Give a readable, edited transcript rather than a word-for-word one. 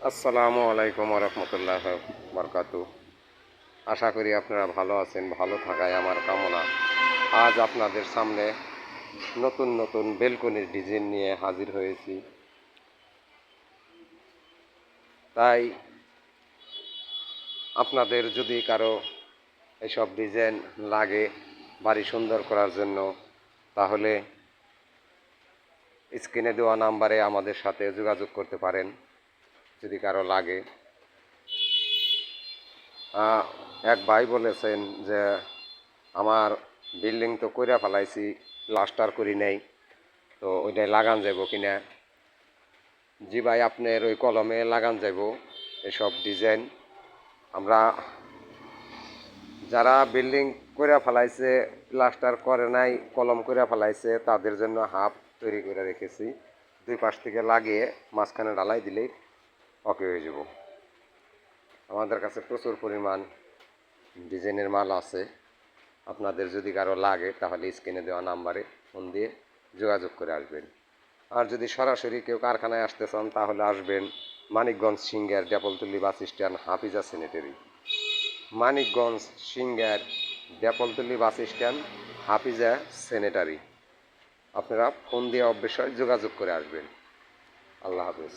আসসালামু আলাইকুম রহমতুল্লাহ বরকাতু। আশা করি আপনারা ভালো আছেন, ভালো থাকায় আমার কামনা। আজ আপনাদের সামনে নতুন নতুন বেলকনির ডিজাইন নিয়ে হাজির হয়েছি। তাই আপনাদের যদি কারো এসব ডিজাইন লাগে বাড়ি সুন্দর করার জন্য, তাহলে স্ক্রিনে দেওয়া নাম্বারে আমাদের সাথে যোগাযোগ করতে পারেন যদি কারো লাগে। এক ভাই বলেছেন যে আমার বিল্ডিং তো কইরা ফেলাইছি, প্লাস্টার করি নাই, তো ওইটাই লাগান যাব কিনা। জি ভাই, আপনার ওই কলমে লাগান যাব এসব ডিজাইন। আমরা যারা বিল্ডিং কইরা ফেলাইছে, প্লাস্টার করে নাই, কলম কইরা ফেলাইছে, তাদের জন্য হাফ তৈরি করে রেখেছি। দুই পাশ থেকে লাগিয়ে মাঝখানে ঢালাই দিলেই ওকে হয়ে যাব। আমাদের কাছে প্রচুর পরিমাণ ডিজাইনের মাল আছে। আপনাদের যদি কারো লাগে তাহলে স্ক্রিনে দেওয়া নাম্বারে ফোন দিয়ে যোগাযোগ করে আসবেন। আর যদি সরাসরি কেউ কারখানায় আসতে চান তাহলে আসবেন মানিকগঞ্জ সিংহের Depaltali bus stand Hafiza sanitary. Manikganj সিংহের Depaltali bus stand Hafiza sanitary. আপনারা ফোন দিয়ে অবশ্যই যোগাযোগ করে আসবেন। আল্লাহ হাফেজ।